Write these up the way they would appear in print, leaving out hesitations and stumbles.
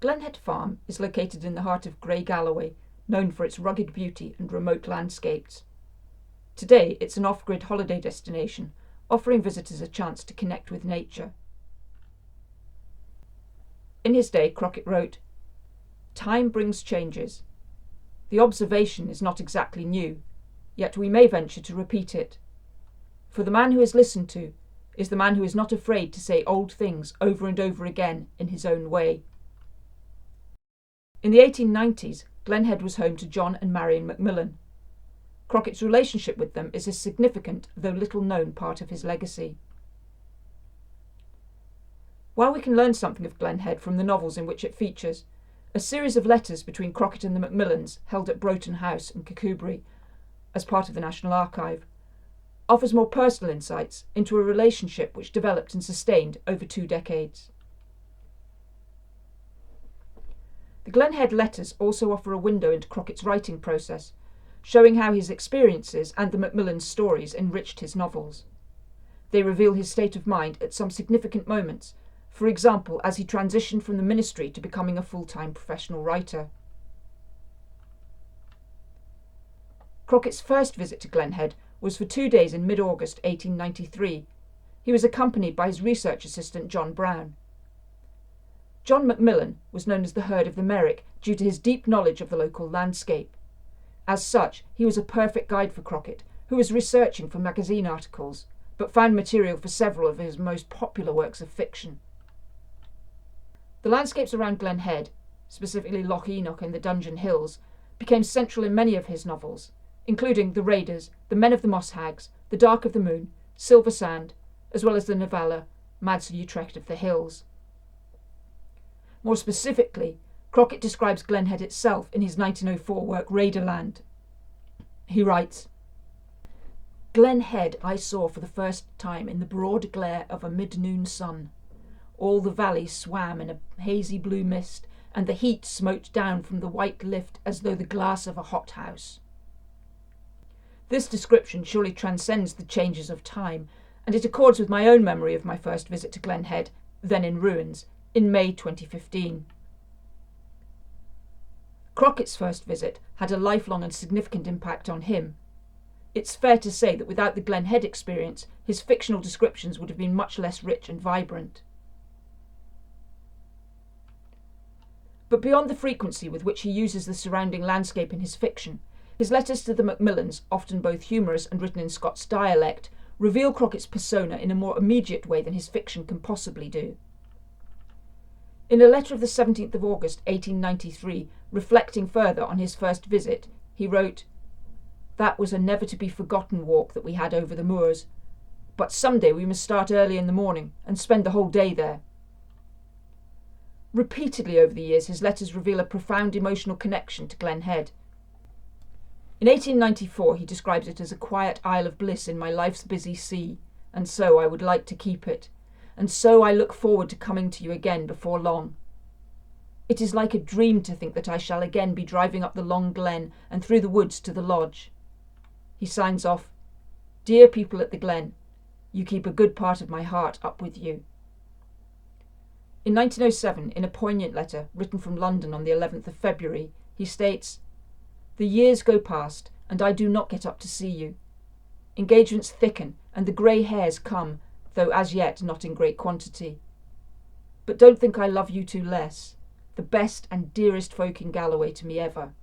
Glenhead Farm is located in the heart of Grey Galloway, known for its rugged beauty and remote landscapes. Today, it's an off-grid holiday destination, offering visitors a chance to connect with nature. In his day, Crockett wrote, "Time brings changes. The observation is not exactly new, yet we may venture to repeat it. For the man who is listened to is the man who is not afraid to say old things over and over again in his own way." In the 1890s, Glenhead was home to John and Marion Macmillan. Crockett's relationship with them is a significant, though little-known, part of his legacy. While we can learn something of Glenhead from the novels in which it features, a series of letters between Crockett and the Macmillans, held at Broughton House in Kirkcudbright as part of the National Archive, offers more personal insights into a relationship which developed and sustained over 2 decades. The Glenhead letters also offer a window into Crockett's writing process, showing how his experiences and the Macmillans' stories enriched his novels. They reveal his state of mind at some significant moments, for example, as he transitioned from the ministry to becoming a full-time professional writer. Crockett's first visit to Glenhead was for 2 days in mid-August 1893. He was accompanied by his research assistant John Brown. John Macmillan was known as the Herd of the Merrick due to his deep knowledge of the local landscape. As such, he was a perfect guide for Crockett, who was researching for magazine articles, but found material for several of his most popular works of fiction. The landscapes around Glenhead, specifically Loch Enoch and the Dungeon Hills, became central in many of his novels, including The Raiders, The Men of the Moss Hags, The Dark of the Moon, Silver Sand, as well as the novella Mads Utrecht of the Hills. More specifically, Crockett describes Glenhead itself in his 1904 work Raiderland. He writes, "Glenhead I saw for the first time in the broad glare of a mid-noon sun. All the valley swam in a hazy blue mist, and the heat smote down from the white lift as though the glass of a hothouse." This description surely transcends the changes of time, and it accords with my own memory of my first visit to Glenhead, then in ruins, in May 2015. Crockett's first visit had a lifelong and significant impact on him. It's fair to say that without the Glenhead experience, his fictional descriptions would have been much less rich and vibrant. But beyond the frequency with which he uses the surrounding landscape in his fiction, his letters to the Macmillans, often both humorous and written in Scots dialect, reveal Crockett's persona in a more immediate way than his fiction can possibly do. In a letter of the 17th of August 1893, reflecting further on his first visit, he wrote, "That was a never-to-be-forgotten walk that we had over the moors, but some day we must start early in the morning and spend the whole day there." Repeatedly over the years, his letters reveal a profound emotional connection to Glenhead. In 1894, he describes it as a quiet isle of bliss in my life's busy sea, and so I would like to keep it, and so I look forward to coming to you again before long. It is like a dream to think that I shall again be driving up the long glen and through the woods to the lodge. He signs off, "Dear people at the glen, you keep a good part of my heart up with you." In 1907, in a poignant letter written from London on the 11th of February, he states, "The years go past, and I do not get up to see you. Engagements thicken, and the grey hairs come, though as yet not in great quantity. But don't think I love you too less, the best and dearest folk in Galloway to me ever."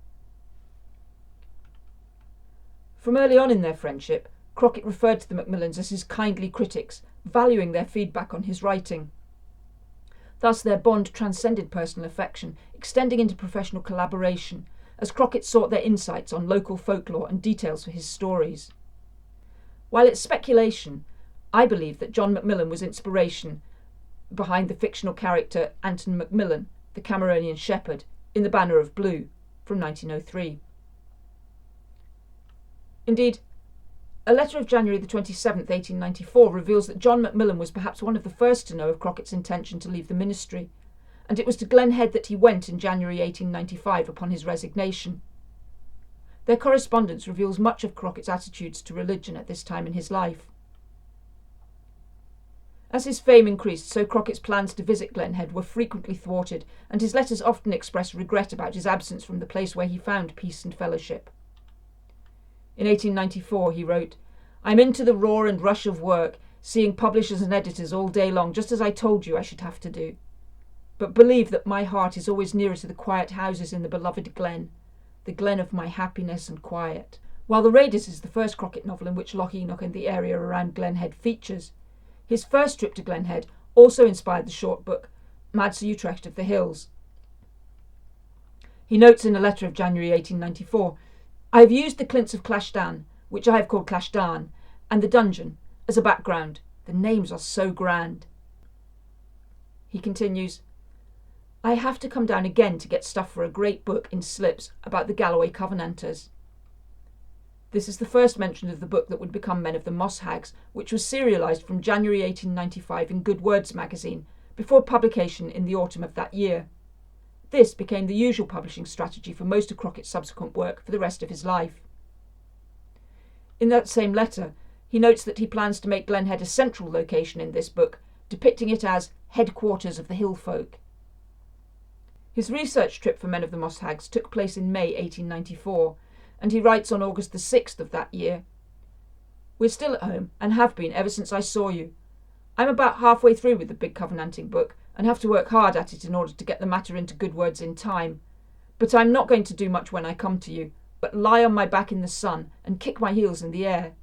From early on in their friendship, Crockett referred to the Macmillans as his kindly critics, valuing their feedback on his writing. Thus their bond transcended personal affection, extending into professional collaboration, as Crockett sought their insights on local folklore and details for his stories. While it's speculation, I believe that John Macmillan was inspiration behind the fictional character Anton Macmillan, the Cameronian shepherd, in The Banner of Blue, from 1903. Indeed, a letter of January the 27th, 1894 reveals that John Macmillan was perhaps one of the first to know of Crockett's intention to leave the ministry, and it was to Glenhead that he went in January 1895 upon his resignation. Their correspondence reveals much of Crockett's attitudes to religion at this time in his life. As his fame increased, so Crockett's plans to visit Glenhead were frequently thwarted, and his letters often expressed regret about his absence from the place where he found peace and fellowship. In 1894 he wrote, "I'm into the roar and rush of work, seeing publishers and editors all day long, just as I told you I should have to do. But believe that my heart is always nearer to the quiet houses in the beloved glen, the glen of my happiness and quiet." While The Raiders is the first Crockett novel in which Loch Enoch and the area around Glenhead features, his first trip to Glenhead also inspired the short book Mad Sir Utrecht of the Hills. He notes in a letter of January 1894, "I have used the Clints of Clashdan, which I have called Clashdan, and the dungeon, as a background. The names are so grand." He continues, "I have to come down again to get stuff for a great book in slips about the Galloway Covenanters." This is the first mention of the book that would become Men of the Moss Hags, which was serialised from January 1895 in Good Words magazine, before publication in the autumn of that year. This became the usual publishing strategy for most of Crockett's subsequent work for the rest of his life. In that same letter, he notes that he plans to make Glenhead a central location in this book, depicting it as headquarters of the hill folk. His research trip for Men of the Moss Hags took place in May 1894, and he writes on August the 6th of that year, "We're still at home, and have been ever since I saw you. I'm about halfway through with the big Covenanting book, and have to work hard at it in order to get the matter into Good Words in time. But I'm not going to do much when I come to you, but lie on my back in the sun and kick my heels in the air.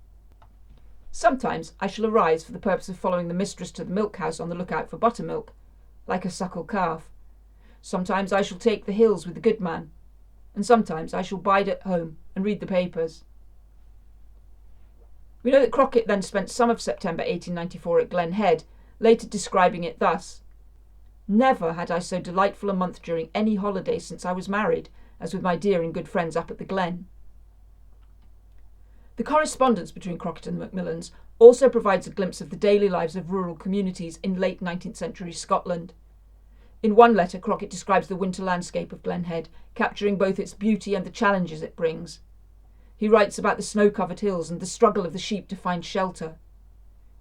Sometimes I shall arise for the purpose of following the mistress to the milk-house on the lookout for buttermilk, like a suckle calf. Sometimes I shall take the hills with the good man, and sometimes I shall bide at home and read the papers." We know that Crockett then spent some of September 1894 at Glenhead, later describing it thus, "Never had I so delightful a month during any holiday since I was married, as with my dear and good friends up at the Glen." The correspondence between Crockett and the Macmillans also provides a glimpse of the daily lives of rural communities in late 19th century Scotland. In one letter, Crockett describes the winter landscape of Glenhead, capturing both its beauty and the challenges it brings. He writes about the snow-covered hills and the struggle of the sheep to find shelter.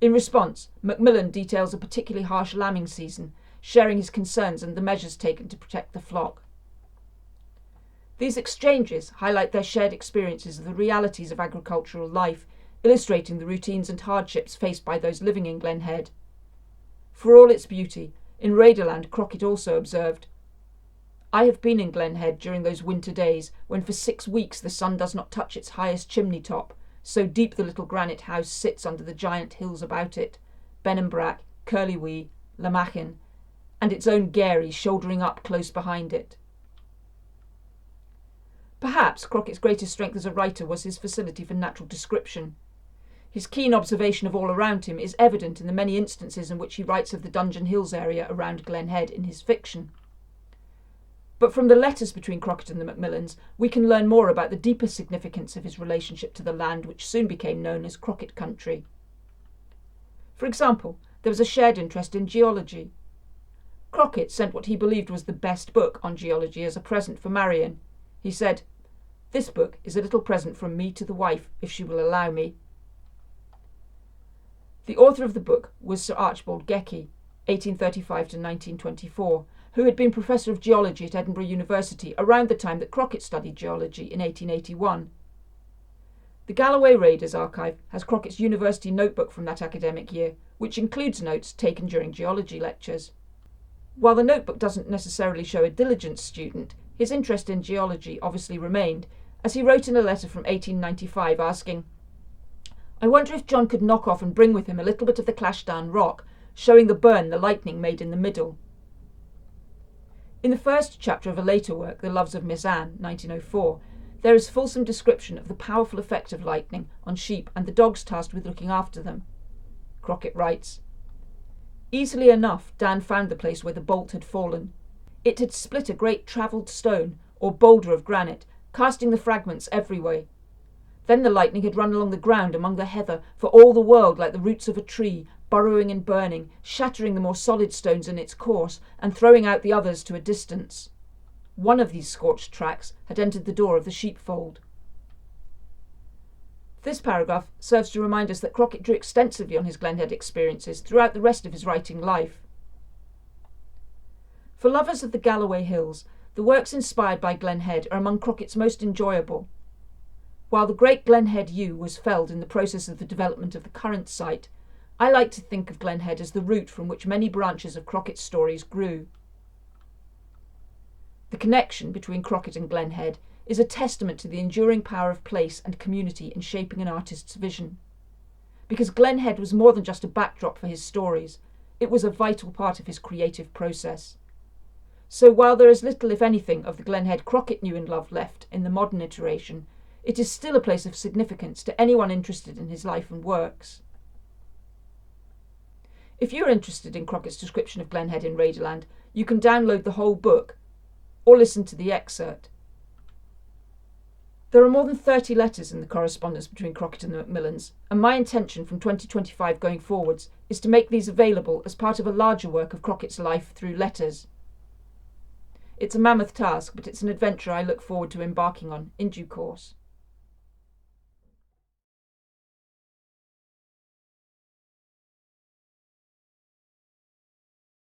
In response, Macmillan details a particularly harsh lambing season, sharing his concerns and the measures taken to protect the flock. These exchanges highlight their shared experiences of the realities of agricultural life, illustrating the routines and hardships faced by those living in Glenhead. For all its beauty, in Raiderland, Crockett also observed, "I have been in Glenhead during those winter days when for 6 weeks the sun does not touch its highest chimney top, so deep the little granite house sits under the giant hills about it, Benenbrack, Curlywee, Lamachin, and its own Gary shouldering up close behind it." Perhaps Crockett's greatest strength as a writer was his facility for natural description. His keen observation of all around him is evident in the many instances in which he writes of the Dungeon Hills area around Glenhead in his fiction. But from the letters between Crockett and the Macmillans, we can learn more about the deeper significance of his relationship to the land which soon became known as Crockett Country. For example, there was a shared interest in geology. Crockett sent what he believed was the best book on geology as a present for Marion. He said, "This book is a little present from me to the wife, if she will allow me." The author of the book was Sir Archibald Geckie, 1835 to 1924, who had been Professor of Geology at Edinburgh University around the time that Crockett studied geology in 1881. The Galloway Raiders archive has Crockett's university notebook from that academic year, which includes notes taken during geology lectures. While the notebook doesn't necessarily show a diligent student, his interest in geology obviously remained, as he wrote in a letter from 1895 asking, "I wonder if John could knock off and bring with him a little bit of the Clashdan rock, showing the burn the lightning made in the middle." In the first chapter of a later work, The Loves of Miss Anne, 1904, there is fulsome description of the powerful effect of lightning on sheep and the dogs tasked with looking after them. Crockett writes, "Easily enough Dan found the place where the bolt had fallen. It had split a great travelled stone, or boulder of granite, casting the fragments every way. Then the lightning had run along the ground among the heather, for all the world like the roots of a tree, burrowing and burning, shattering the more solid stones in its course, and throwing out the others to a distance. One of these scorched tracks had entered the door of the sheepfold." This paragraph serves to remind us that Crockett drew extensively on his Glenhead experiences throughout the rest of his writing life. For lovers of the Galloway Hills, the works inspired by Glenhead are among Crockett's most enjoyable. While the great Glenhead yew was felled in the process of the development of the current site, I like to think of Glenhead as the root from which many branches of Crockett's stories grew. The connection between Crockett and Glenhead is a testament to the enduring power of place and community in shaping an artist's vision. Because Glenhead was more than just a backdrop for his stories, it was a vital part of his creative process. So while there is little, if anything, of the Glenhead Crockett knew and loved left in the modern iteration, it is still a place of significance to anyone interested in his life and works. If you're interested in Crockett's description of Glenhead in Raiderland, you can download the whole book or listen to the excerpt. There are more than 30 letters in the correspondence between Crockett and the Macmillans, and my intention from 2025 going forwards is to make these available as part of a larger work of Crockett's life through letters. It's a mammoth task, but it's an adventure I look forward to embarking on in due course.